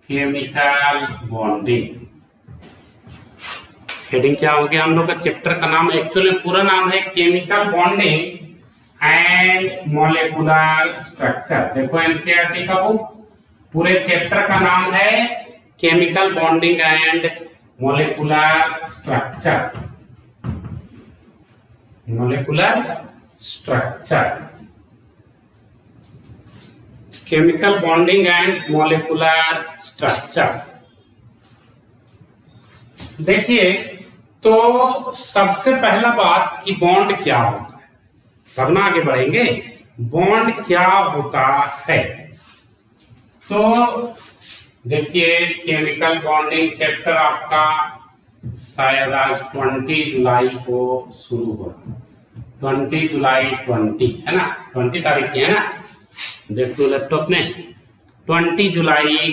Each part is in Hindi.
Chemical bonding. हेडिंग क्या हो गया हम लोग का चैप्टर का नाम, एक्चुअली पूरा नाम है chemical bonding and molecular structure. देखो एनसीईआरटी का बुक, पूरे चैप्टर का नाम है chemical bonding and molecular structure. Molecular structure, chemical bonding and molecular structure. देखिए, तो सबसे पहला बात कि बॉन्ड क्या होता है, तब ना आगे बढ़ेंगे। बॉन्ड क्या होता है, तो देखिए केमिकल बॉन्डिंग चैप्टर आपका शायद आज 20 जुलाई को शुरू हुआ। 20 जुलाई 20 है ना, 20 तारीख की है ना, देख लो लैपटॉप में। 20 जुलाई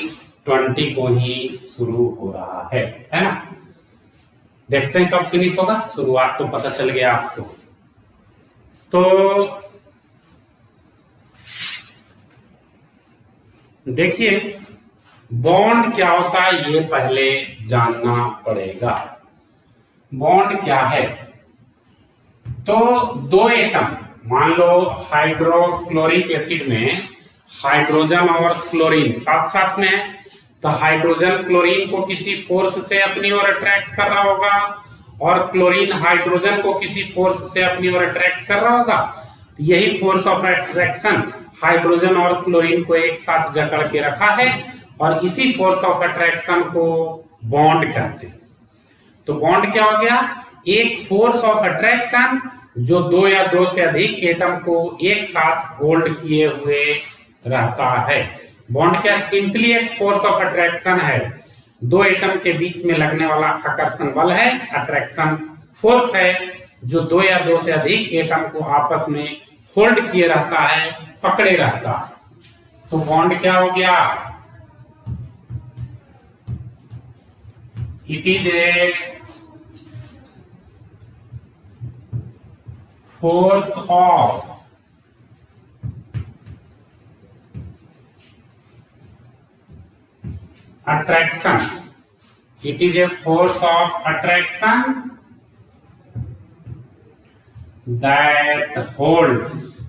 20 को ही शुरू हो रहा है ना। देखते हैं कब फिनिश होगा, शुरुआत तो पता चल गया आपको। तो देखिए बॉन्ड क्या होता है ये पहले जानना पड़ेगा। बॉन्ड क्या है, तो दो एटम, मान लो हाइड्रोक्लोरिक एसिड में हाइड्रोजन और क्लोरीन साथ साथ में है, तो हाइड्रोजन क्लोरीन को किसी फोर्स से अपनी ओर अट्रैक्ट कर रहा होगा और क्लोरीन हाइड्रोजन को किसी फोर्स से अपनी ओर अट्रैक्ट कर रहा होगा। तो यही फोर्स ऑफ अट्रैक्शन हाइड्रोजन और क्लोरीन को एक साथ जकड़ के रखा है और इसी फोर्स ऑफ अट्रैक्शन को बॉन्ड कहते हैं। तो बॉन्ड क्या हो गया, एक फोर्स ऑफ अट्रैक्शन जो दो या दो से अधिक एटम को एक साथ होल्ड किए हुए रहता है। बॉन्ड क्या, सिंपली एक फोर्स ऑफ अट्रैक्शन है, दो एटम के बीच में लगने वाला आकर्षण बल है, अट्रैक्शन फोर्स है, जो दो या दो से अधिक एटम को आपस में होल्ड किए रहता है, पकड़े रहता है। तो बॉन्ड क्या हो गया, it is a force of attraction. It is a force of attraction that holds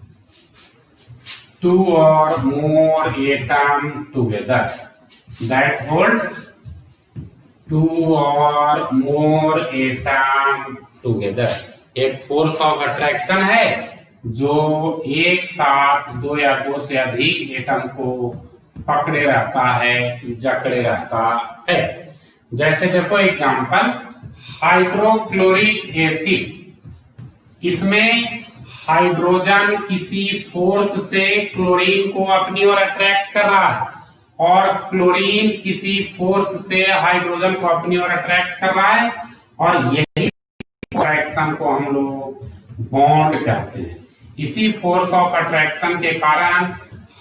two or more atoms together. That holds two or more atoms together. एक फोर्स ऑफ अट्रैक्शन है जो एक साथ दो या दो से अधिक एटम को पकड़े रहता है, जकड़े रहता है। जैसे देखो एग्जांपल, हाइड्रोक्लोरिक एसिड, इसमें हाइड्रोजन किसी फोर्स से क्लोरीन को अपनी ओर अट्रैक्ट कर रहा है और क्लोरीन किसी फोर्स से हाइड्रोजन को अपनी ओर अट्रैक्ट कर रहा है, और यही अट्रैक्शन को हम लोग बॉन्ड कहते हैं। इसी फोर्स ऑफ अट्रैक्शन के कारण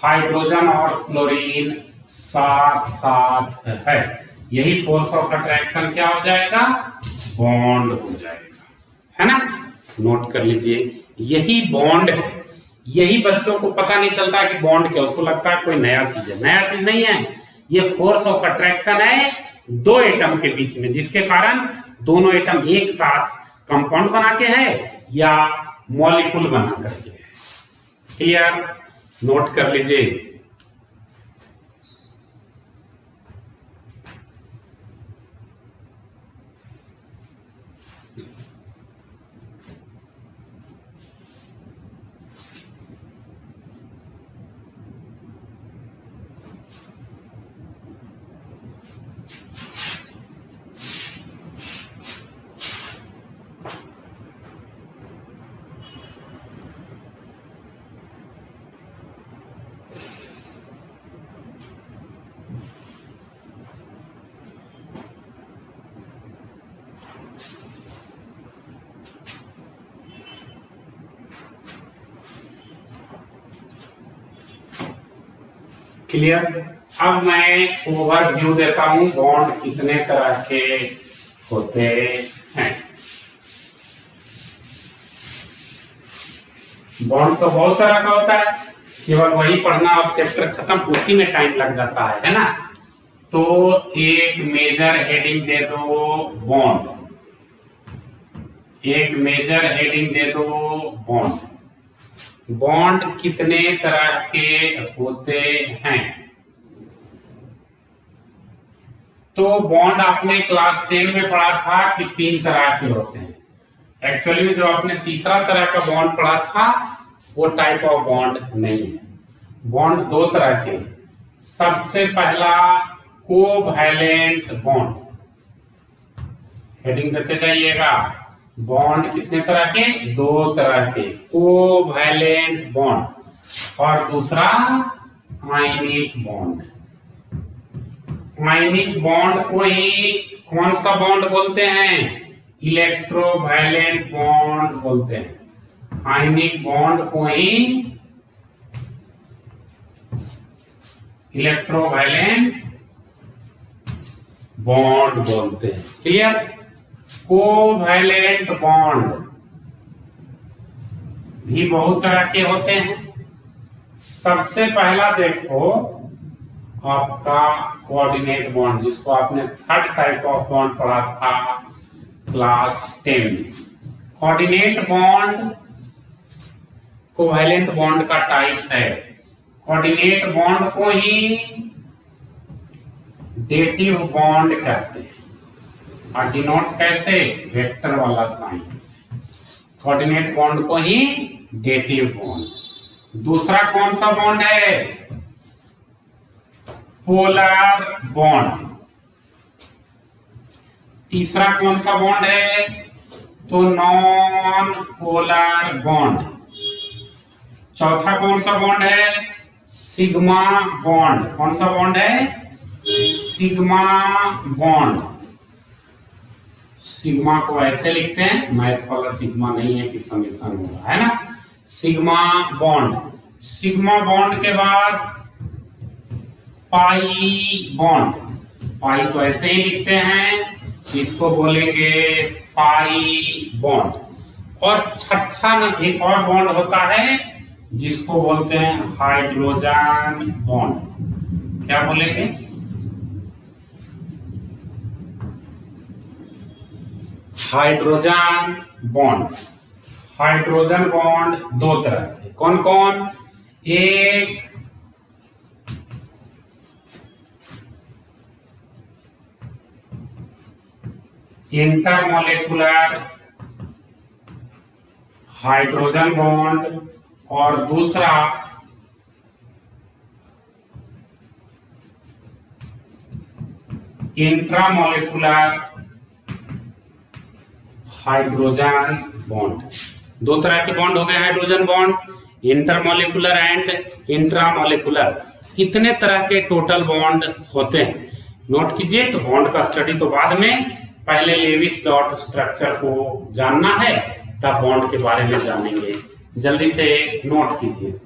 हाइड्रोजन और क्लोरीन साथ साथ है, यही फोर्स ऑफ अट्रैक्शन क्या हो जाएगा, बॉन्ड हो जाएगा, है ना। नोट कर लीजिए, यही बॉन्ड है। यही बच्चों को पता नहीं चलता कि बॉन्ड क्या, उसको लगता है कोई नया चीज है। नया चीज नहीं है, ये फोर्स ऑफ अट्रैक्शन है दो एटम के बीच में, जिसके कारण दोनों एटम एक साथ कंपाउंड बना के है या मॉलिक्यूल बना करके है। क्लियर, नोट कर लीजिए। क्लियर, अब मैं ओवरव्यू देता हूं बॉन्ड कितने तरह के होते हैं। बॉन्ड तो बहुत तरह का होता है, केवल वही पढ़ना और चैप्टर खत्म, उसी में टाइम लग जाता है ना। तो एक मेजर हेडिंग दे दो बॉन्ड, एक मेजर हेडिंग दे दो बॉन्ड। बॉन्ड कितने तरह के होते हैं? तो बॉन्ड आपने क्लास 10 में पढ़ा था कि 3 तरह के होते हैं। एक्चुअली में जो आपने तीसरा तरह का बॉन्ड पढ़ा था वो टाइप ऑफ बॉन्ड नहीं है। बॉन्ड 2 तरह के। सबसे पहला कोवैलेंट बॉन्ड, हेडिंग देते जाइएगा। बॉन्ड कितने तरह के? 2 तरह के, कोवैलेंट बॉन्ड। और दूसरा आयनिक बॉन्ड। आयनिक बॉन्ड को ही कौन सा बॉन्ड बोलते हैं? इलेक्ट्रोवैलेंट बॉन्ड बोलते हैं। आयनिक बॉन्ड को ही इलेक्ट्रोवैलेंट बॉन्ड बोलते हैं। क्लियर? कोवैलेंट बॉन्ड भी बहुत तरह के होते हैं। सबसे पहला देखो आपका कोऑर्डिनेट बॉन्ड, जिसको आपने थर्ड टाइप ऑफ बॉन्ड पढ़ा था क्लास 10 में। कोऑर्डिनेट बॉन्ड कोवैलेंट बॉन्ड का टाइप है। कोऑर्डिनेट बॉन्ड को ही डेटिव बॉन्ड कहते हैं। और डिनोट कैसे? वेक्टर वाला साइन से। कोऑर्डिनेट बॉन्ड को ही डेटिव बॉन्ड। दूसरा कौन सा बॉन्ड है? Polar bond. तीसरा कौन सा बॉन्ड है? तो नॉन पोलर बॉन्ड। चौथा कौन सा बॉन्ड है? Sigma bond. कौन सा बॉन्ड है? Sigma bond. सिग्मा को ऐसे लिखते हैं, मैथ वाला सिग्मा नहीं है कि समेशन होगा, है ना? Sigma bond. सिग्मा बॉन्ड के बाद पाई बॉन्ड। पाई तो ऐसे ही लिखते हैं, इसको बोलेंगे पाई बॉन्ड। और छठा एक और बॉन्ड होता है जिसको बोलते हैं हाइड्रोजन बॉन्ड। क्या बोलेंगे? Hydrogen bond. हाइड्रोजन बॉन्ड 2 तरह के। कौन कौन? एक इंटरमॉलिक्यूलर हाइड्रोजन बॉन्ड और दूसरा इंट्रामॉलिक्यूलर हाइड्रोजन बॉन्ड। 2 तरह के बॉन्ड हो गए hydrogen bond, intermolecular and intramolecular. कितने तरह के टोटल बॉन्ड होते हैं नोट कीजिए। तो बॉन्ड का स्टडी तो बाद में, पहले लेविस डॉट स्ट्रक्चर को जानना है, तब बॉन्ड के बारे में जानेंगे। जल्दी से नोट कीजिए।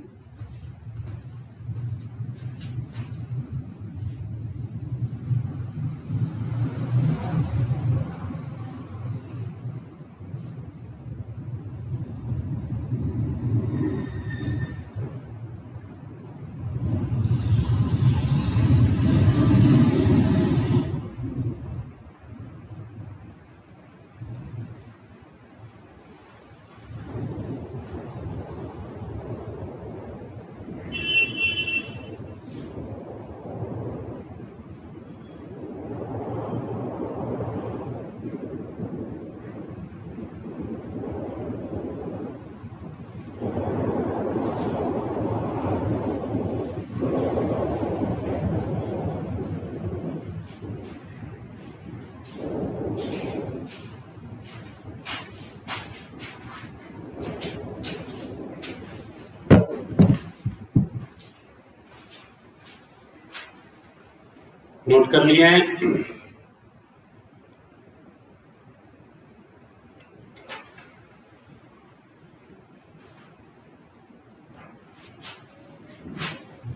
नोट कर लिए हैं?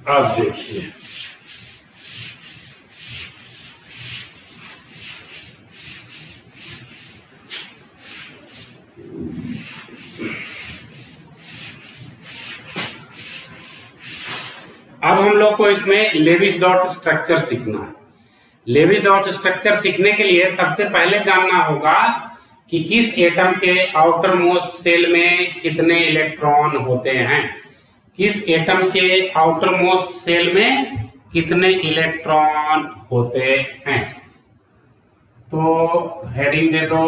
अब देखिए, अब हम लोग को इसमें लेविस डॉट स्ट्रक्चर सीखना है। लेविस डॉट स्ट्रक्चर सीखने के लिए सबसे पहले जानना होगा कि किस एटम के आउटर मोस्ट सेल में कितने इलेक्ट्रॉन होते हैं, किस एटम के आउटर मोस्ट सेल में कितने इलेक्ट्रॉन होते हैं। तो हेडिंग दे दो,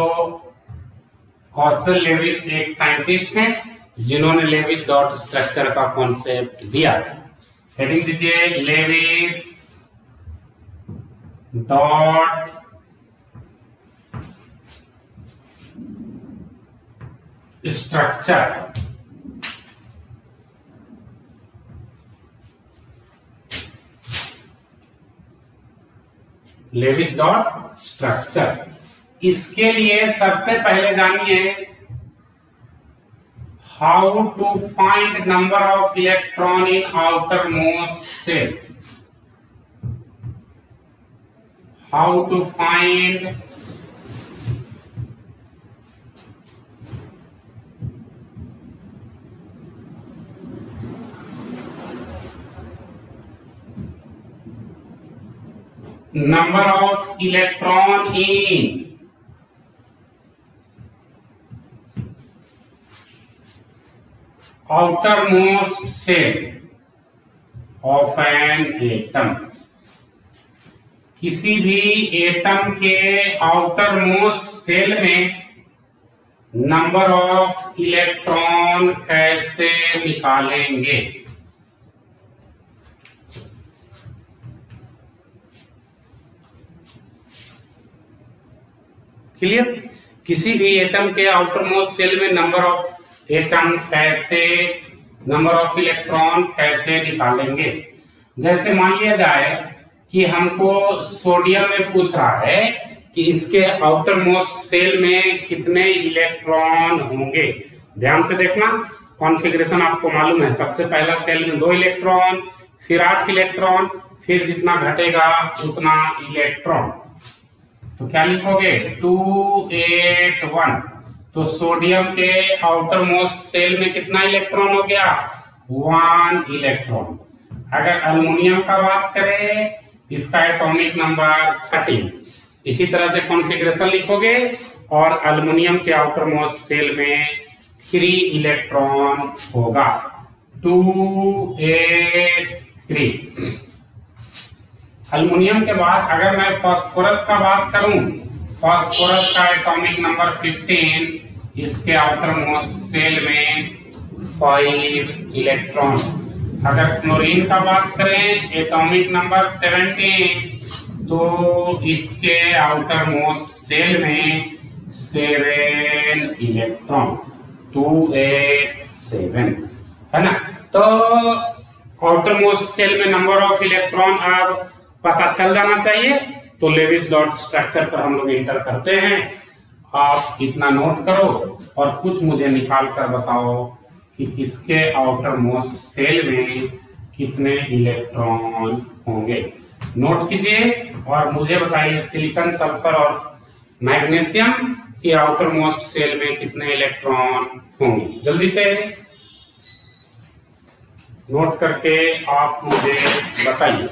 कौशल लेविस एक साइंटिस्ट हैं जिन्होंने लेविस डॉट स्ट्रक्चर का कॉन्सेप्ट दिया था। हेडिंग दीजिए Lewis dot structure. Lewis dot structure, इसके लिए सबसे पहले जानिए how to find number of electron in outermost shell. How to find number of electron in outermost cell of an atom। किसी भी एटम के आउटर मोस्ट सेल में नंबर ऑफ इलेक्ट्रॉन कैसे निकालेंगे। क्लियर? किसी भी एटम के आउटर मोस्ट सेल में नंबर ऑफ एटम कैसे, नंबर ऑफ इलेक्ट्रॉन कैसे निकालेंगे। जैसे मान लिया जाए कि हमको सोडियम में पूछ रहा है कि इसके आउटर मोस्ट सेल में कितने इलेक्ट्रॉन होंगे। ध्यान से देखना, कॉन्फ़िगरेशन आपको मालूम है, सबसे पहला सेल में 2 इलेक्ट्रॉन, फिर 8 इलेक्ट्रॉन, फिर जितना घटेगा उतना इलेक्ट्रॉन। तो क्या लिखोगे 281। तो सोडियम के आउटर मोस्ट सेल में कितना इलेक्ट्रॉन हो गया 1 इलेक्ट्रॉन। अगर अल्युमिनियम का बात करें इसका एटॉमिक नंबर 13। इसी तरह से कॉन्फ़िगरेशन लिखोगे और अल्युमिनियम के आउटर मोस्ट सेल में 3 इलेक्ट्रॉन होगा 283। अल्युमिनियम के बाद अगर मैं फास्फोरस का बात करूं, फास्फोरस का एटॉमिक नंबर 15, इसके आउटर मोस्ट सेल में 5 इलेक्ट्रॉन। अगर क्लोरीन का बात करें एटॉमिक नंबर 17, तो इसके आउटर मोस्ट सेल में 7 इलेक्ट्रॉन 287 है ना। तो आउटर मोस्ट सेल में नंबर ऑफ इलेक्ट्रॉन अब पता चल जाना चाहिए। तो लेविस डॉट स्ट्रक्चर पर हम लोग इंटर करते हैं। आप इतना नोट करो और कुछ मुझे निकाल कर बताओ कि किसके आउटर मोस्ट सेल में कितने इलेक्ट्रॉन होंगे। नोट कीजिए और मुझे बताइए सिलिकॉन, सल्फर और मैग्नीशियम के आउटर मोस्ट सेल में कितने इलेक्ट्रॉन होंगे। जल्दी से नोट करके आप मुझे बताइए।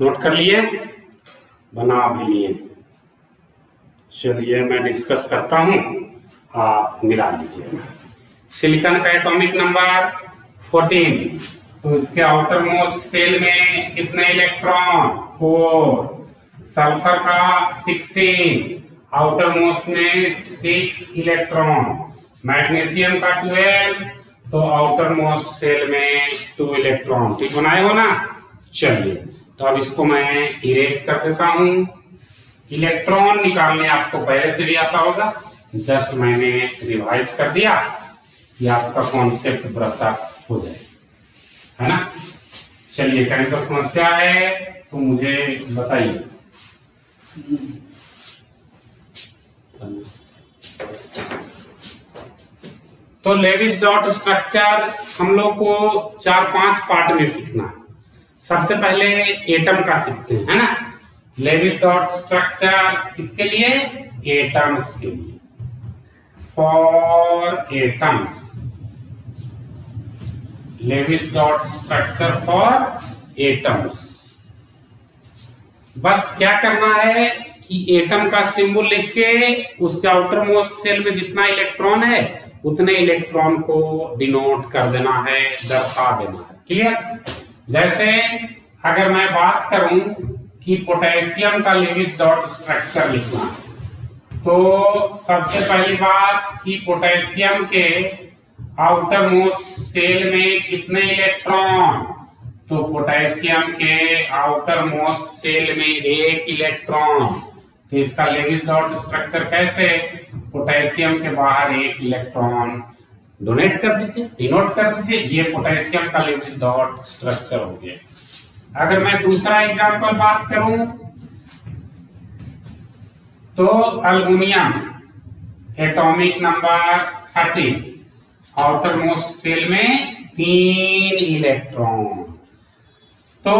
नोट कर लिए, बना भी लिए। चलिए मैं डिस्कस करता हूं, आप मिला लीजिए। सिलिकॉन का एटॉमिक नंबर 14, तो इसके आउटर मोस्ट सेल में कितने इलेक्ट्रॉन? 4। सल्फर का 16, आउटर मोस्ट में 6 इलेक्ट्रॉन। मैग्नीशियम का 12, तो आउटर मोस्ट सेल में 2 इलेक्ट्रॉन। ठीक बनाए हो ना? चलिए, तो अब इसको मैं इरेज कर देता हूं। इलेक्ट्रॉन निकालने आपको पहले से भी आता होगा, जस्ट मैंने रिवाइज कर दिया कि आपका कॉन्सेप्ट ब्रश अप हो जाए, है ना? चलिए, कहीं पर समस्या है तो मुझे बताइए। तो लेविस डॉट स्ट्रक्चर हम लोग को 4-5 पार्ट में सीखना है। सबसे पहले एटम का सीखते हैं, है ना? लेविस डॉट स्ट्रक्चर किसके लिए? एटम्स के लिए। For atoms, Lewis dot structure for atoms. बस क्या करना है कि एटम का सिंबल लिख के उसके आउटर मोस्ट सेल में जितना इलेक्ट्रॉन है उतने इलेक्ट्रॉन को डिनोट कर देना है, दर्शा देना है। क्लियर? जैसे अगर मैं बात करूं कि पोटेशियम का लेविस डॉट स्ट्रक्चर लिखना है, तो सबसे पहली बात कि पोटेशियम के आउटर मोस्ट सेल में कितने इलेक्ट्रॉन? तो पोटेशियम के आउटर मोस्ट सेल में 1 इलेक्ट्रॉन। तो इसका लेविस डॉट स्ट्रक्चर कैसे? पोटेशियम के बाहर 1 इलेक्ट्रॉन डोनेट कर दीजिए, डिनोट कर दीजिए। ये पोटेशियम का लेविस डॉट स्ट्रक्चर हो गया। अगर मैं दूसरा एग्जांपल बात करूं तो aluminium atomic number 30, outermost shell में 3 इलेक्ट्रॉन। तो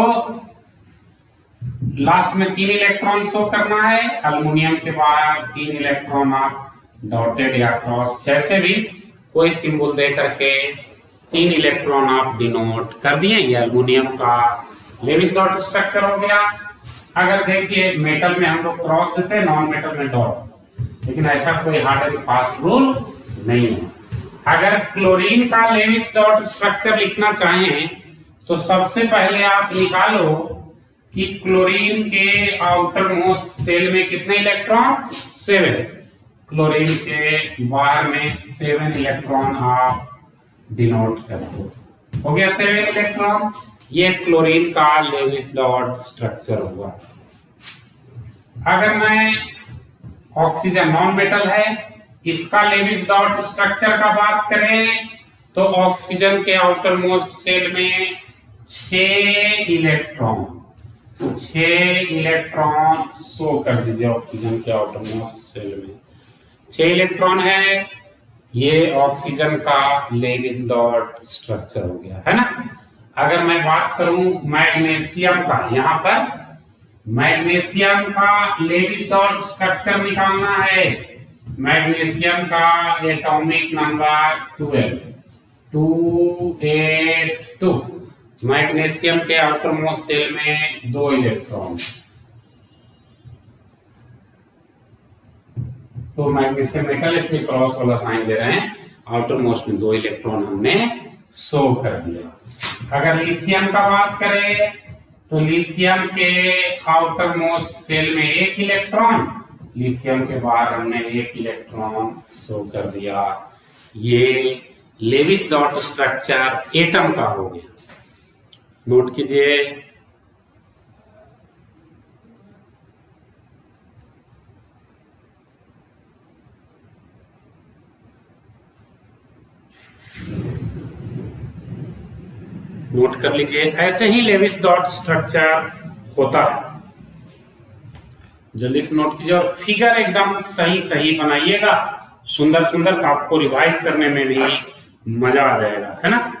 लास्ट में 3 इलेक्ट्रॉन शो करना है। अल्युमिनियम के बाहर 3 इलेक्ट्रॉन आप डॉटेड या क्रॉस जैसे भी कोई सिंबल दे करके 3 इलेक्ट्रॉन आप डिनोट कर दिए। ये अल्युमिनियम का लेविस डॉट स्ट्रक्चर हो गया। अगर देखिए मेटल में हम लोग क्रॉस देते हैं, नॉन मेटल में डॉट, लेकिन ऐसा कोई हार्ड एंड फास्ट रूल नहीं है। अगर क्लोरीन का लेविस डॉट स्ट्रक्चर लिखना चाहें तो सबसे पहले आप निकालो कि क्लोरीन के आउटर मोस्ट सेल में कितने इलेक्ट्रॉन? 7। क्लोरीन के बाहर में 7 इलेक्ट्रॉन आप डिनोट कर दो। हो गया 7 इलेक्ट्रॉन। ये क्लोरीन का लेविस डॉट स्ट्रक्चर हुआ। अगर मैं ऑक्सीजन नॉन मेटल है, इसका लेविस डॉट स्ट्रक्चर का बात करें तो ऑक्सीजन के आउटर मोस्ट सेल में 6 इलेक्ट्रॉन। तो 6 इलेक्ट्रॉन शो कर दीजिए ऑक्सीजन के आउटर मोस्ट सेल में। 6 इलेक्ट्रॉन है, ये ऑक्सीजन का लेविस डॉट स्ट्रक्चर हो गया, है ना? अगर मैं बात करूं मैग्नीशियम का, यहां पर मैग्नीशियम का लेविस डॉट स्ट्रक्चर निकालना है। मैग्नीशियम का एटॉमिक नंबर 12, 282। मैग्नीशियम के आउटर मोस्ट सेल में 2 इलेक्ट्रॉन। तो मैग्नीशियम मेटल इसमें क्रॉस वाला साइन दे रहे हैं, आउटर मोस्ट में 2 इलेक्ट्रॉन हमने शो कर दिया। अगर लिथियम का बात करें तो लिथियम के आउटर मोस्ट सेल में 1 इलेक्ट्रॉन, लिथियम के बाहर हमने 1 इलेक्ट्रॉन शो कर दिया। ये लेविस डॉट स्ट्रक्चर एटम का हो गया। नोट कीजिए। नोट कर लीजिए, ऐसे ही लेविस डॉट स्ट्रक्चर होता है। जल्दी से नोट कीजिए और फिगर एकदम सही सही बनाइएगा, सुंदर सुंदर, तो आपको रिवाइज करने में भी मजा आ जाएगा, है ना?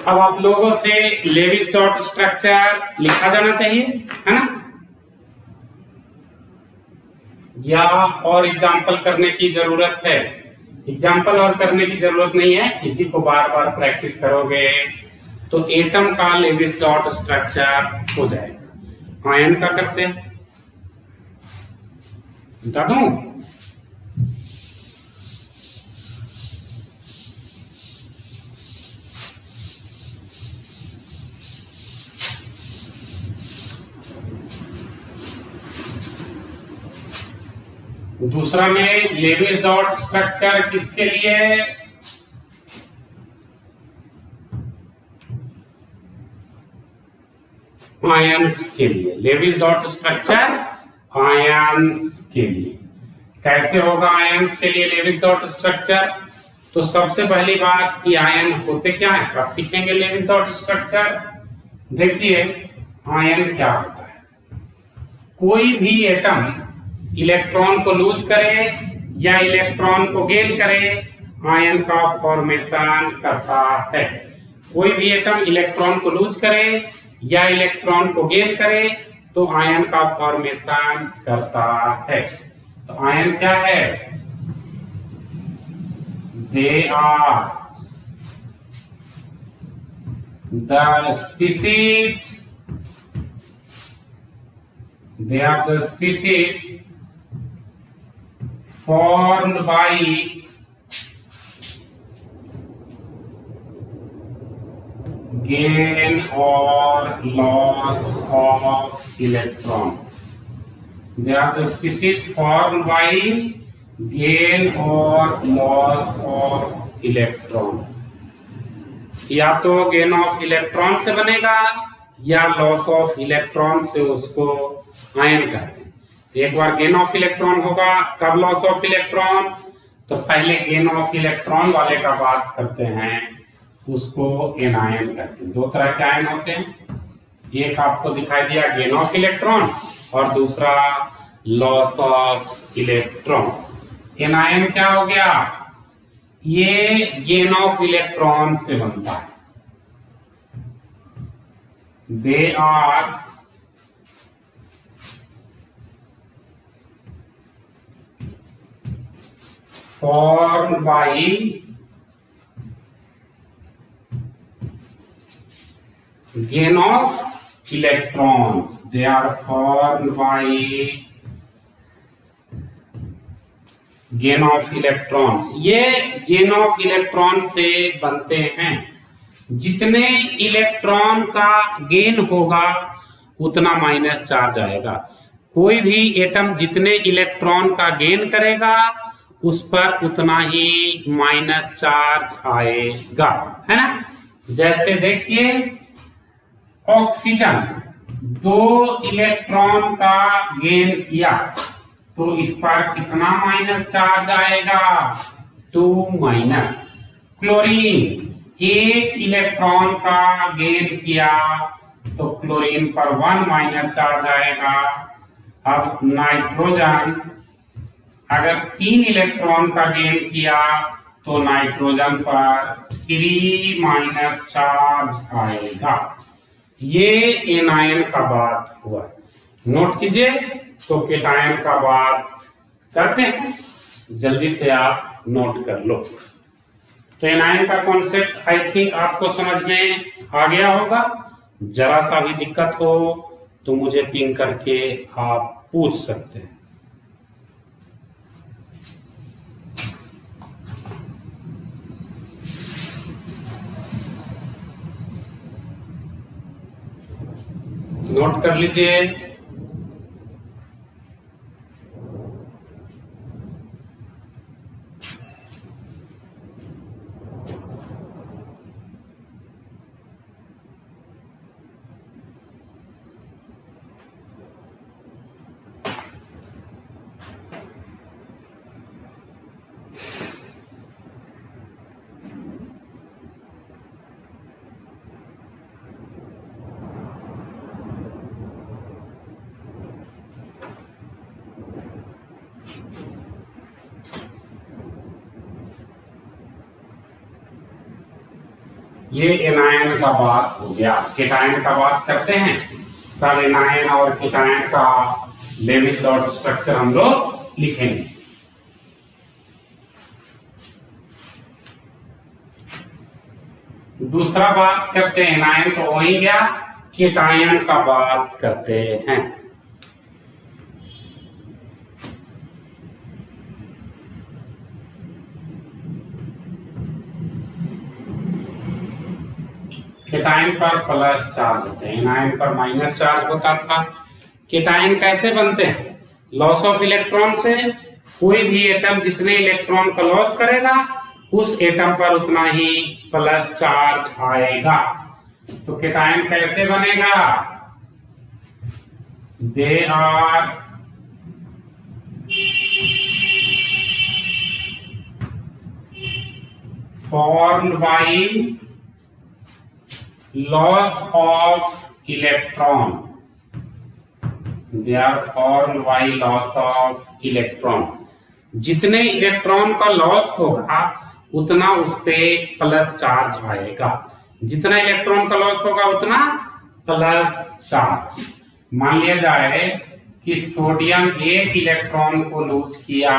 अब आप लोगों से लेविस डॉट स्ट्रक्चर लिखा जाना चाहिए, है ना, या और एग्जाम्पल करने की जरूरत है? एग्जाम्पल और करने की जरूरत नहीं है, इसी को बार बार प्रैक्टिस करोगे तो एटम का लेविस डॉट स्ट्रक्चर हो जाएगा। आयन का करते हैं, बता दूं? दूसरा में लेविस डॉट स्ट्रक्चर किसके लिए है? आयंस के लिए। लेविस डॉट स्ट्रक्चर आयंस के लिए। कैसे होगा आयंस के लिए लेविस डॉट स्ट्रक्चर? तो सबसे पहली बात कि आयन होते क्या है, कब सीखेंगे लेविस डॉट स्ट्रक्चर। देखिए आयन क्या होता है, कोई भी एटम इलेक्ट्रॉन को लूज करे या इलेक्ट्रॉन को गेन करे, आयन का फॉर्मेशन करता है। कोई भी एटम इलेक्ट्रॉन को लूज करे या इलेक्ट्रॉन को गेन करे तो आयन का फॉर्मेशन करता है। तो आयन क्या है? They are the species, they are the species formed by gain or loss of electron. They are the species formed by gain or loss of electron. या तो गेन ऑफ इलेक्ट्रॉन से बनेगा या लॉस ऑफ इलेक्ट्रॉन से उसको आयन कहते हैं। एक बार गेन ऑफ इलेक्ट्रॉन होगा तब लॉस ऑफ इलेक्ट्रॉन, तो पहले गेन ऑफ इलेक्ट्रॉन वाले का बात करते हैं, उसको एनायन कहते हैं। दो तरह के आयन होते हैं, एक आपको दिखाई दिया गेन ऑफ इलेक्ट्रॉन और दूसरा लॉस ऑफ इलेक्ट्रॉन। एनायन क्या हो गया? ये गेन ऑफ इलेक्ट्रॉन से बनता है। They are formed by gain of electrons. They are formed by gain of electrons. ये gain of electron से बनते हैं। जितने इलेक्ट्रॉन का गेन होगा उतना माइनस चार्ज आएगा। कोई भी एटम जितने इलेक्ट्रॉन का गेन करेगा उस पर उतना ही माइनस चार्ज आएगा, है ना। जैसे देखिए ऑक्सीजन 2 इलेक्ट्रॉन का गेन किया तो इस पर कितना माइनस चार्ज आएगा? 2 माइनस। क्लोरीन 1 इलेक्ट्रॉन का गेन किया तो क्लोरीन पर 1 माइनस चार्ज आएगा। अब नाइट्रोजन अगर 3 इलेक्ट्रॉन का गेन किया तो नाइट्रोजन पर 3 माइनस चार्ज आएगा। ये एनायन का बात हुआ। नोट कीजिए। तो केटायन का बात करते हैं, जल्दी से आप नोट कर लो। तो एनायन का कॉन्सेप्ट आई थिंक आपको समझ में आ गया होगा। जरा सा भी दिक्कत हो तो मुझे पिंग करके आप पूछ सकते हैं। नोट कर लीजिए। ये एनायन का बात हो गया। केटायन का बात करते हैं तब एनायन और केटायन का लेविस डॉट स्ट्रक्चर हम लोग लिखेंगे। दूसरा बात करते हैं, एनायन तो हो ही गया, केटायन का बात करते हैं। केटायन पर प्लस चार्ज होते हैं, एनायन पर माइनस चार्ज होता था। केटायन कैसे बनते हैं? लॉस ऑफ इलेक्ट्रॉन से। कोई भी एटम जितने इलेक्ट्रॉन का लॉस करेगा उस एटम पर उतना ही प्लस चार्ज आएगा। तो केटायन कैसे बनेगा? They are formed by loss of electron. They are formed by loss of electron. जितने इलेक्ट्रॉन का लॉस होगा उतना उस पे प्लस चार्ज आएगा। जितना इलेक्ट्रॉन का लॉस होगा उतना प्लस चार्ज। मान लिया जाए कि सोडियम एक इलेक्ट्रॉन को लूज किया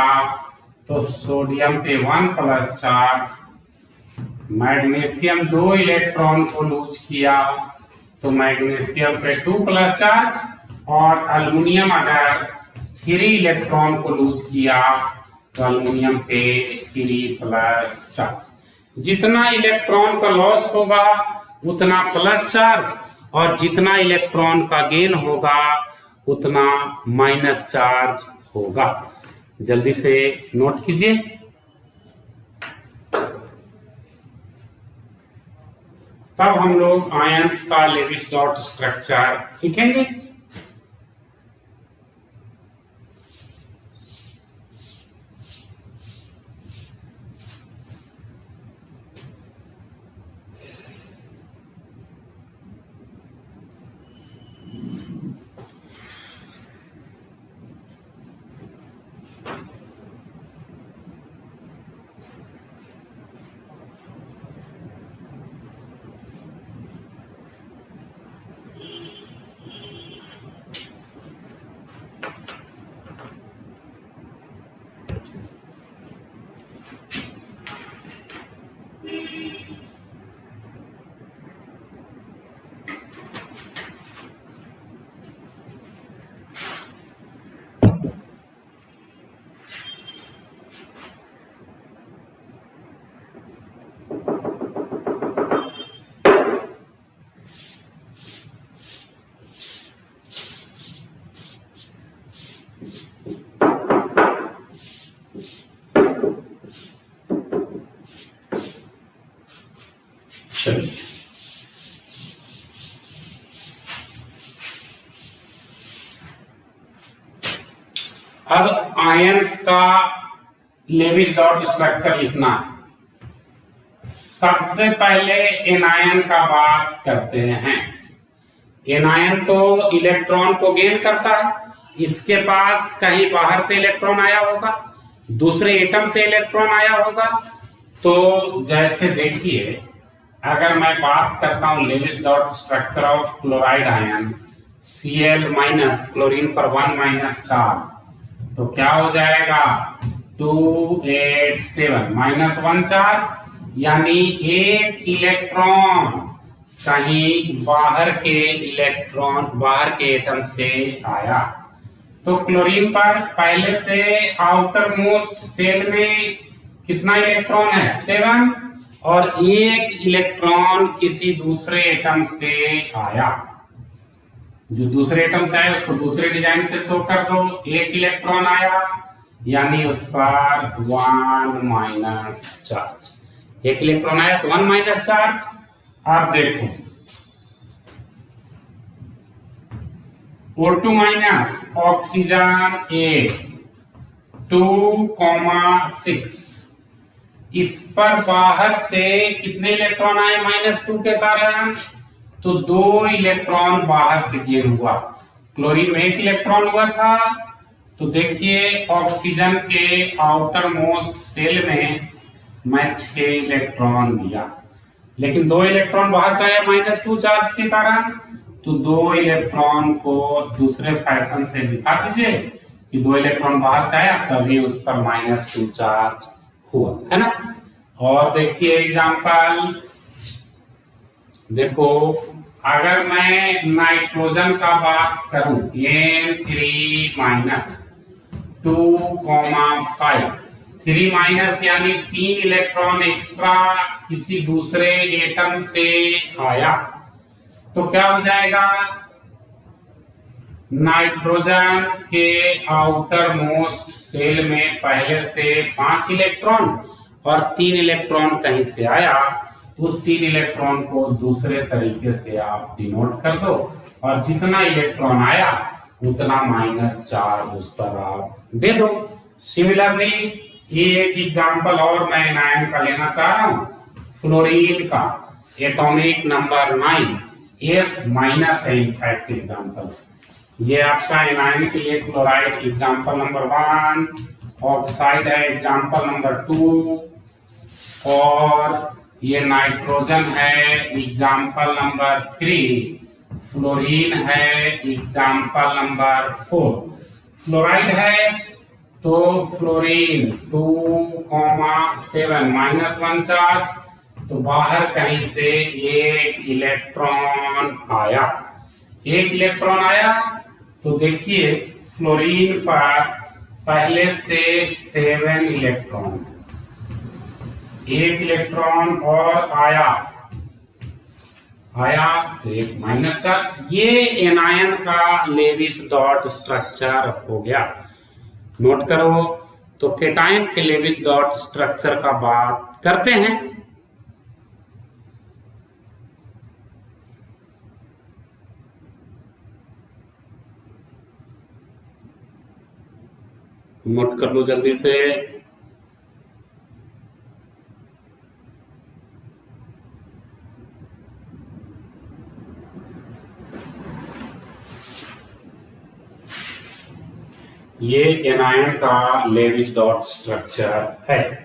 तो सोडियम पे 1 प्लस चार्ज, मैग्नीशियम 2 इलेक्ट्रॉन को लूज किया तो मैग्नीशियम पे 2 प्लस चार्ज, और अल्युमिनियम अगर 3 इलेक्ट्रॉन को लूज किया तो अल्युमिनियम पे 3 प्लस चार्ज। जितना इलेक्ट्रॉन का लॉस होगा उतना प्लस चार्ज, और जितना इलेक्ट्रॉन का गेन होगा उतना माइनस चार्ज होगा। जल्दी से नोट कीजिए। तब हम लोग आयंस का लेविस डॉट स्ट्रक्चर सीखेंगे। चलिए अब आयंस का लेविस डॉट स्ट्रक्चर लिखना है। सबसे पहले एनायन का बात करते हैं। एनायन तो इलेक्ट्रॉन को गेन करता है, इसके पास कहीं बाहर से इलेक्ट्रॉन आया होगा, दूसरे एटम से इलेक्ट्रॉन आया होगा। तो जैसे देखिए, अगर मैं बात करता हूं Lewis dot structure of chloride ion, Cl minus, chlorine पर 1 माइनस चार्ज, तो क्या हो जाएगा 287 माइनस 1 चार्ज, यानी एक इलेक्ट्रॉन कहीं बाहर के एटम से आया। तो क्लोरीन पर पहले से आउटर मोस्ट सेल में कितना इलेक्ट्रॉन है? 7, और एक इलेक्ट्रॉन किसी दूसरे एटम से आया। जो दूसरे एटम से आया उसको दूसरे डिजाइन से शो कर दो। एक इलेक्ट्रॉन आया यानी उस पर 1 माइनस चार्ज। एक इलेक्ट्रॉन आया तो 1 माइनस चार्ज। आप देखो O2 माइनस, ऑक्सीजन 1 2,6, इस पर बाहर से कितने इलेक्ट्रॉन आए -2 के कारण? तो 2 इलेक्ट्रॉन बाहर से गेन हुआ। क्लोरीन में 1 इलेक्ट्रॉन हुआ था, तो देखिए ऑक्सीजन के आउटर मोस्ट सेल में मैं 6 इलेक्ट्रॉन दिया। लेकिन 2 इलेक्ट्रॉन बाहर से आया -2 चार्ज के कारण, तो 2 इलेक्ट्रॉन को दूसरे फैशन से दिखा दीजिए कि 2 इलेक्ट्रॉन बाहर से आया तभी उस पर -2 चार्ज हुआ, है ना। और देखिए एग्जांपल, देखो अगर मैं नाइट्रोजन का बात करूं, N3-2,5, 3 माइनस यानी 3 इलेक्ट्रॉन एक्स्ट्रा किसी दूसरे एटम से आया, तो क्या हो जाएगा, नाइट्रोजन के आउटर मोस्ट सेल में पहले से 5 इलेक्ट्रॉन और 3 इलेक्ट्रॉन कहीं से आया, उस 3 इलेक्ट्रॉन को दूसरे तरीके से आप डिनोट कर दो और जितना इलेक्ट्रॉन आया उतना -4 उस पर आप दे दो। सिमिलरली ये एक एग्जांपल और मैं एनायन का लेना चाह रहा हूं, फ्लोरीन का एटॉमिक नंबर 9, F- है इनफैक्ट एग्जांपल। ये आपका एनायन के लिए क्लोराइड एग्जांपल नंबर 1, ऑक्साइड है एग्जांपल नंबर 2, और ये नाइट्रोजन है एग्जाम्पल नंबर 3, फ्लोरीन है एग्जाम्पल नंबर 4। फ्लोराइड है तो फ्लोरीन 2,7 -1 चार्ज, तो बाहर कहीं से एक इलेक्ट्रॉन आया, एक इलेक्ट्रॉन आया, तो देखिए फ्लोरीन पर पहले से 7 इलेक्ट्रॉन, एक इलेक्ट्रॉन और आया तो एक -4। ये एनायन का लेविस डॉट स्ट्रक्चर हो गया, नोट करो। तो केटायन के लेविस डॉट स्ट्रक्चर का बात करते हैं। नोट कर लो जल्दी से। ये एनायन का लेविस डॉट स्ट्रक्चर है।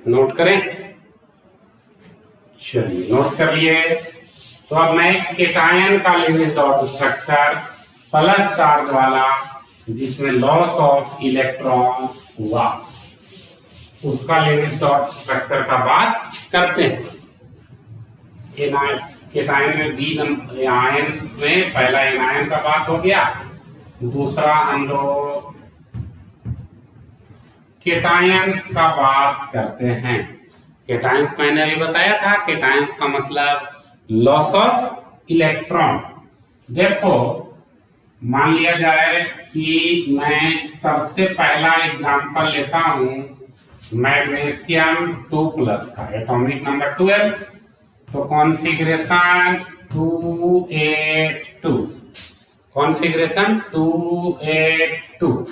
नोट करें, चलिए नोट कर लिए। तो अब मैं केटायन का Lewis dot structure plus charge वाला, जिसमें लॉस ऑफ इलेक्ट्रॉन हुआ, उसका लेविस डॉट स्ट्रक्चर का बात करते हैं। केटायन में बी आयंस में पहला एनायन का बात हो गया, दूसरा हम लोग केटायंस का बात करते हैं। केटायंस मैंने अभी बताया था, केटायंस का मतलब लॉस ऑफ इलेक्ट्रॉन। देखो मान लिया जाए कि मैं सबसे पहला एग्जांपल लेता हूं मैग्नीशियम 2+ का, एटॉमिक नंबर 12, तो कॉन्फ़िगरेशन 282, कॉन्फ़िगरेशन 282।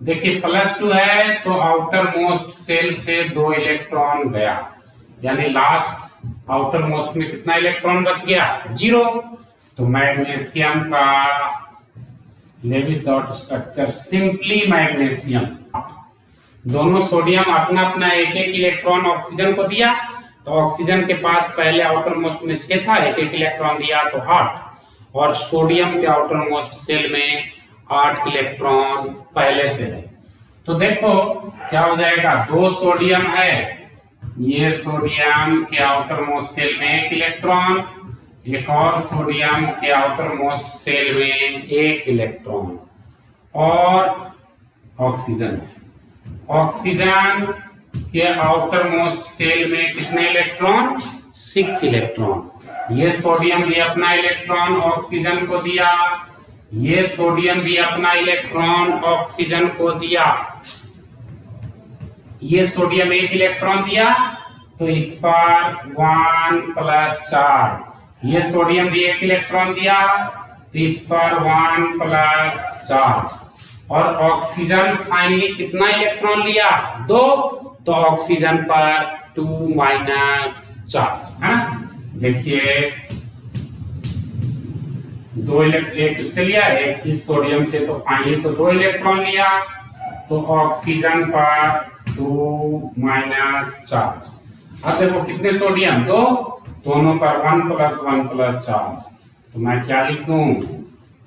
देखिए +2 है तो आउटर मोस्ट सेल से 2 इलेक्ट्रॉन गया, यानी लास्ट आउटर मोस्ट में कितना इलेक्ट्रॉन बच गया, 0। तो मैग्नीशियम का Lewis dot structure simply magnesium, दोनों सोडियम अपना अपना एक एक इलेक्ट्रॉन ऑक्सीजन को दिया, तो ऑक्सीजन के पास पहले आउटर मोस्ट में 6 था, एक एक इलेक्ट्रॉन दिया तो 8, और सोडियम के आउटर मोस्ट सेल में 8 इलेक्ट्रॉन पहले से है। तो देखो क्या हो जाएगा, 2 सोडियम है, ये सोडियम के आउटर मोस्ट सेल में 1 इलेक्ट्रॉन, एक और सोडियम के आउटर मोस्ट सेल में 1 इलेक्ट्रॉन, और ऑक्सीजन, ऑक्सीजन के आउटर मोस्ट सेल में कितने इलेक्ट्रॉन, 6 इलेक्ट्रॉन। ये सोडियम भी अपना इलेक्ट्रॉन ऑक्सीजन को दिया, ये सोडियम भी अपना इलेक्ट्रॉन ऑक्सीजन को दिया। ये सोडियम एक इलेक्ट्रॉन दिया तो इस पर 1 + चार्ज, ये सोडियम भी एक इलेक्ट्रॉन दिया तो इस पर 1 + चार्ज। और ऑक्सीजन फाइनली कितना इलेक्ट्रॉन लिया? 2, तो ऑक्सीजन पर 2- चार्ज है ना। देखिए 2 एक इससे लिया, एक इस सोडियम से, तो फाइनली तो 2 इलेक्ट्रॉन लिया, तो ऑक्सीजन पर 2- चार्ज। अब देखो कितने सोडियम? 2, दोनों पर 1 + चार्ज, तो मैं क्या लिखूं?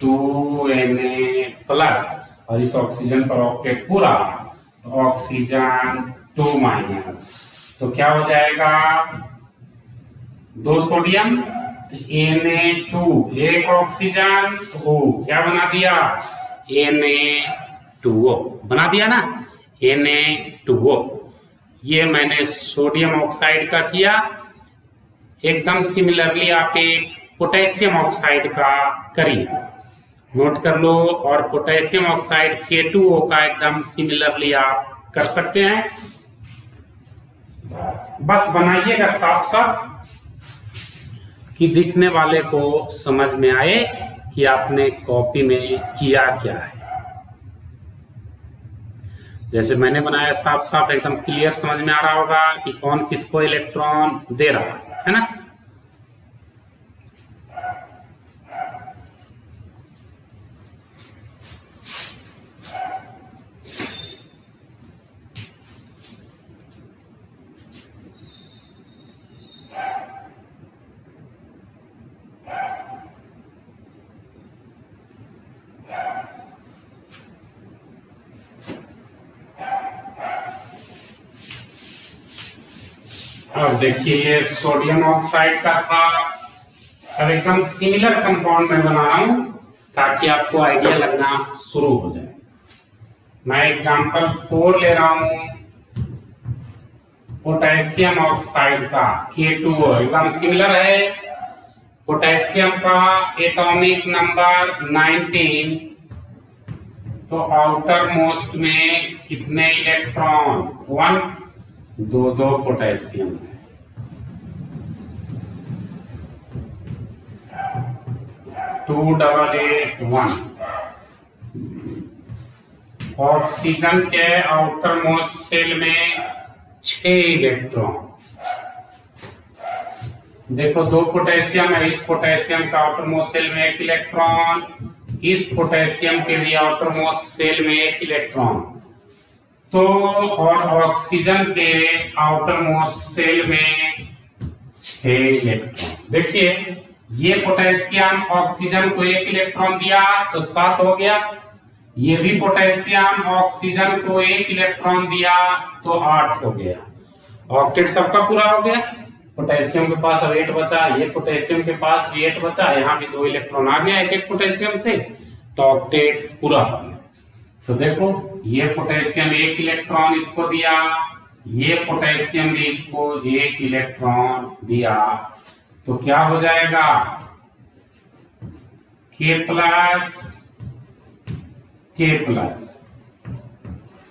2Na+, और इस ऑक्सीजन पर ऑक्टेट पूरा, तो ऑक्सीजन 2-, तो क्या हो जाएगा? 2 सोडियम तो Na2, एक ऑक्सीजन, तो क्या बना दिया? Na2O बना दिया ना, Na2O। ये मैंने सोडियम ऑक्साइड का किया। एकदम सिमिलरली आप एक पोटेशियम ऑक्साइड का करिए, नोट कर लो। और पोटेशियम ऑक्साइड K2O का एकदम सिमिलरली आप कर सकते हैं। बस बनाइएगा साफ साफ कि दिखने वाले को समझ में आए कि आपने कॉपी में किया क्या है। जैसे मैंने बनाया साफ साफ एकदम क्लियर समझ में आ रहा होगा कि कौन किसको इलेक्ट्रॉन दे रहा है ना। अब देखिए ये सोडियम ऑक्साइड का था। अब एकदम सिमिलर कंपाउंड में बना रहा हूं ताकि आपको आइडिया लगना शुरू हो जाए। मैं एग्जांपल 4 ले रहा हूं, पोटेशियम ऑक्साइड का K2O एकदम सिमिलर है। पोटेशियम का एटॉमिक नंबर 19, तो आउटर मोस्ट में कितने इलेक्ट्रॉन? 1, 2 पोटेशियम है। 288 ऑक्सीजन के आउटर मोस्ट सेल में 6 इलेक्ट्रॉन। देखो 2 पोटेशियम है, इस पोटेशियम का आउटर मोस्ट सेल में 1 इलेक्ट्रॉन, इस पोटेशियम के भी आउटर मोस्ट सेल में 1 इलेक्ट्रॉन, तो और ऑक्सीजन के आउटर मोस्ट सेल में 6 इलेक्ट्रॉन। देखिए ये पोटेशियम ऑक्सीजन को 1 इलेक्ट्रॉन दिया तो 7 हो गया, ये भी पोटेशियम ऑक्सीजन को 1 इलेक्ट्रॉन दिया तो 8 हो गया। ऑक्टेट सबका पूरा हो गया। पोटेशियम के पास अब 8 बचा, ये पोटेशियम के पास भी 8 बचा, यहाँ भी 2 इलेक्ट्रॉन आ गया एक पोटेशियम से, तो ऑक्टेट पूरा हो गया। तो देखो ये पोटेशियम 1 इलेक्ट्रॉन इसको दिया, ये पोटेशियम भी इसको 1 इलेक्ट्रॉन दिया, तो क्या हो जाएगा? K+,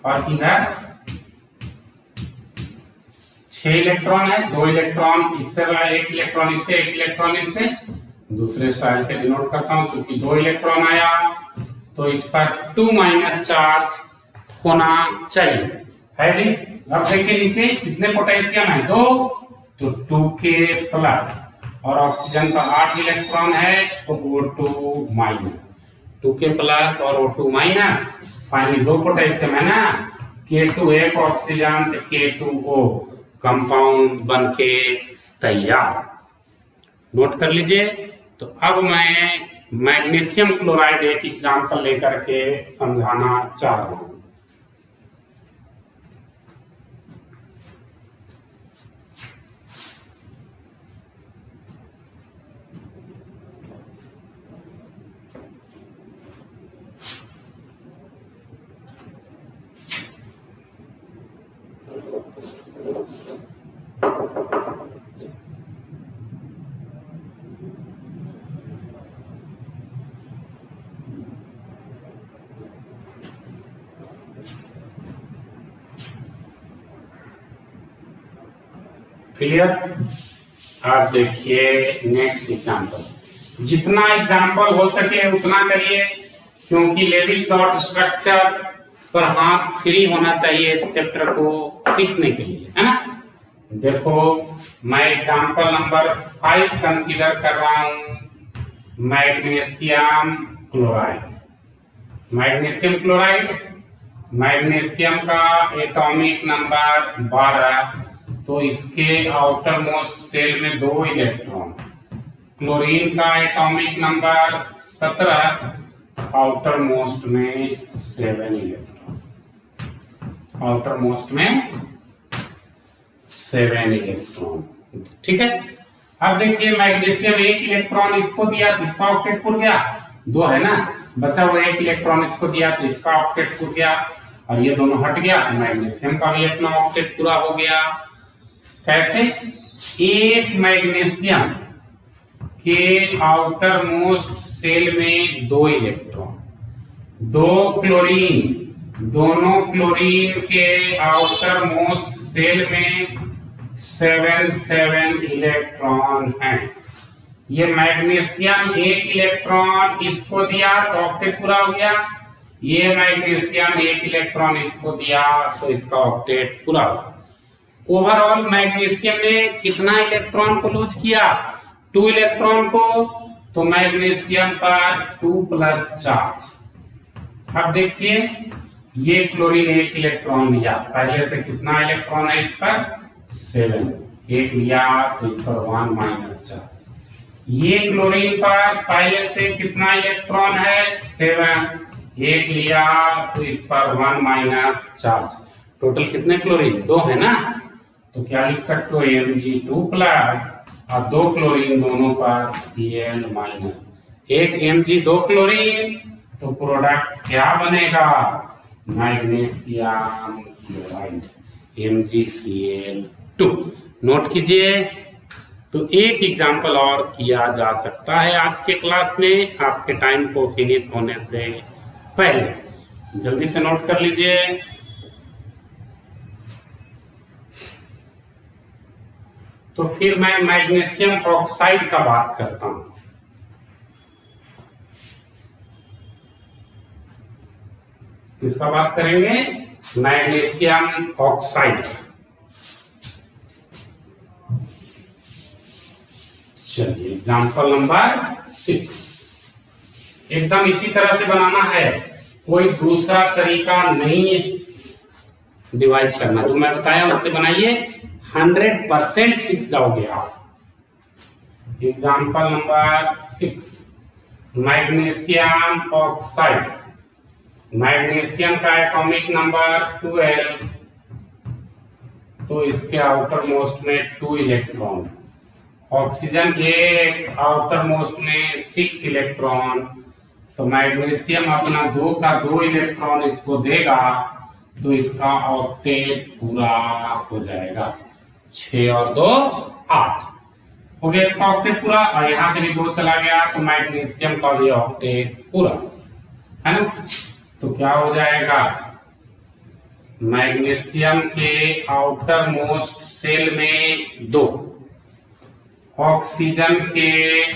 और इधर 6 इलेक्ट्रॉन है, 2 इलेक्ट्रॉन इससे, 1 इलेक्ट्रॉन इससे, 1 इलेक्ट्रॉन इससे। दूसरे स्टाइल से डिनोट करता हूं, क्योंकि 2 इलेक्ट्रॉन आया तो इस पर 2- चार्ज होना चाहिए, है भी। अब देखिए नीचे कितने पोटेशियम है? 2, तो 2K+, और ऑक्सीजन का 8 इलेक्ट्रॉन है तो O2-, 2K+ और O2-। फाइनली 2 पोटेशियम है ना, K2 एक ऑक्सीजन, K2O कंपाउंड बनके तैयार। नोट कर लीजिए। तो अब मैं मैग्नीशियम क्लोराइड एक एग्जांपल लेकर के समझाना चाह रहा हूं। क्लियर। अब देखिए नेक्स्ट एग्जांपल, जितना एग्जांपल हो सके उतना करिए, क्योंकि लेविस डॉट स्ट्रक्चर पर हाथ फ्री होना चाहिए चैप्टर को सीखने के लिए, है ना। देखो मैं एग्जांपल नंबर 5 कंसीडर कर रहा हूं, magnesium chloride. Magnesium chloride, magnesium का एटॉमिक नंबर 12, तो इसके आउटर मोस्ट सेल में 2 इलेक्ट्रॉन। क्लोरीन का एटॉमिक नंबर 17, आउटर मोस्ट में 7 इलेक्ट्रॉन। आउटर मोस्ट में 7 इलेक्ट्रॉन, ठीक है। अब देखिए मैग्नीशियम 1 इलेक्ट्रॉन इसको दिया तो इसका ऑक्टेट पूरा गया, 2 है ना, बचा हुआ 1 इलेक्ट्रॉन इसको दिया तो इसका ऑक्टेट पूरा गया, और ये दोनों हट गया तो मैग्नीशियम का भी अपना ऑक्टेट पूरा हो गया। कैसे? एक मैग्नीशियम के आउटर मोस्ट सेल में 2 इलेक्ट्रॉन, 2 क्लोरीन, दोनों क्लोरीन के आउटर मोस्ट सेल में 7 इलेक्ट्रॉन हैं। ये मैग्नीशियम 1 इलेक्ट्रॉन इसको दिया तो ऑक्टेट पूरा हो गया, ये मैग्नीशियम 1 इलेक्ट्रॉन इसको दिया तो इसका ऑक्टेट पूरा हो गया। ओवरऑल मैग्नीशियम ने कितना इलेक्ट्रॉन को लूज किया? 2 इलेक्ट्रॉन को, तो मैग्नीशियम पर 2+ चार्ज। अब देखिए ये क्लोरीन 1 इलेक्ट्रॉन लिया, पहले से कितना इलेक्ट्रॉन है इस पर? 7, 1 लिया तो इस पर 1- चार्ज। ये क्लोरीन पर पहले से कितना इलेक्ट्रॉन है? 7, 1 लिया तो इस पर 1- चार्ज। टोटल कितने क्लोरीन? 2 है ना, तो क्या लिख सकते हो? Mg2+ और 2 क्लोरीन दोनों पर Cl-। 1 Mg 2 क्लोरीन, तो प्रोडक्ट क्या बनेगा? Magnesium chloride, MgCl2। नोट कीजिए। तो एक एग्जाम्पल और किया जा सकता है आज के क्लास में, आपके टाइम को फिनिश होने से पहले। जल्दी से नोट कर लीजिए। तो फिर मैं मैग्नीशियम ऑक्साइड का बात करता हूं। किसका बात करेंगे? Magnesium oxide. चलिए एग्जाम्पल नंबर 6, एकदम इसी तरह से बनाना है, कोई दूसरा तरीका नहीं है डिवाइस करना, जो मैं बताया उससे बनाइए, 100% सीख जाओगे आप। Example number 6, magnesium oxide. Magnesium का एटॉमिक नंबर 12, तो इसके आउटर मोस्ट में 2 इलेक्ट्रॉन। ऑक्सीजन के आउटर मोस्ट में 6 इलेक्ट्रॉन, तो मैग्नीशियम अपना 2 का 2 इलेक्ट्रॉन इसको देगा तो इसका ऑक्टेट पूरा हो जाएगा। 6 और 2 8 हो गया इसका ऑक्टेट पूरा, और यहां से भी 2 चला गया तो मैग्नीशियम का भी ऑक्टेट पूरा, है ना। तो क्या हो जाएगा? मैग्नीशियम के आउटर मोस्ट सेल में 2, ऑक्सीजन के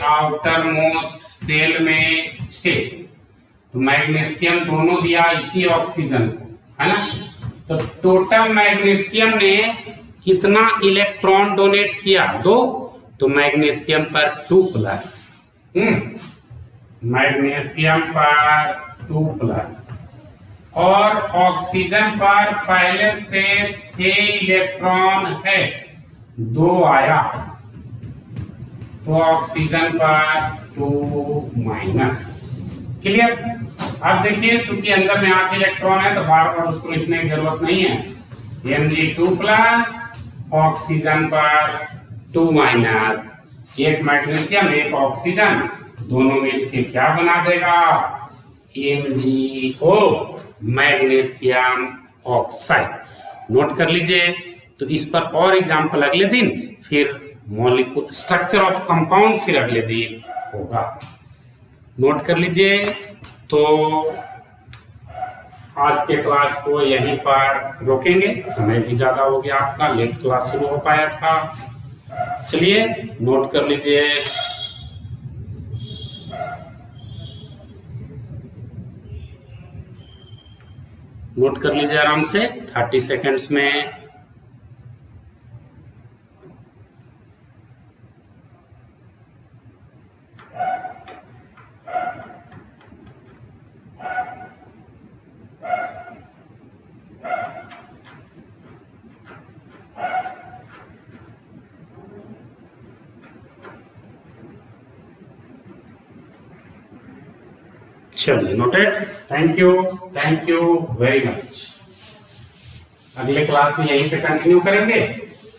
आउटर मोस्ट सेल में 6, तो मैग्नीशियम दोनों दिया इसी ऑक्सीजन को, है ना। तो टोटल मैग्नीशियम ने कितना इलेक्ट्रॉन डोनेट किया? 2, तो मैग्नीशियम पर 2+, मैग्नीशियम पर 2+, और ऑक्सीजन पर पहले से 6 इलेक्ट्रॉन है, 2 आया, तो ऑक्सीजन पर 2-। क्लियर। अब देखिए क्योंकि अंदर में 8 इलेक्ट्रॉन है तो बार बार उसको लिखने की जरूरत नहीं है। Mg2+, ऑक्सीजन पर 2-, एक मैग्नीशियम एक ऑक्सीजन, दोनों मिलके क्या बना देगा? MgO, magnesium oxide. नोट कर लीजिए। तो इस पर और एग्जाम्पल अगले दिन, फिर मॉलिक्यूल स्ट्रक्चर ऑफ कंपाउंड फिर अगले दिन होगा। नोट कर लीजिए। तो आज के क्लास को यहीं पर रोकेंगे, समय भी ज्यादा हो गया आपका, लेट क्लास शुरू हो पाया था। चलिए नोट कर लीजिए। नोट कर लीजिए आराम से 30 सेकेंड्स में। चलिए noted. Thank you very much. अगले क्लास में यहीं से कंटिन्यू करेंगे।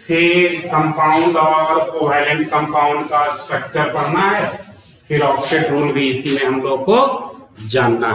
फिर कंपाउंड और कोवैलेंट कंपाउंड का स्ट्रक्चर पढ़ना है, फिर ऑक्टेट रूल भी इसी में हम लोग को जानना है।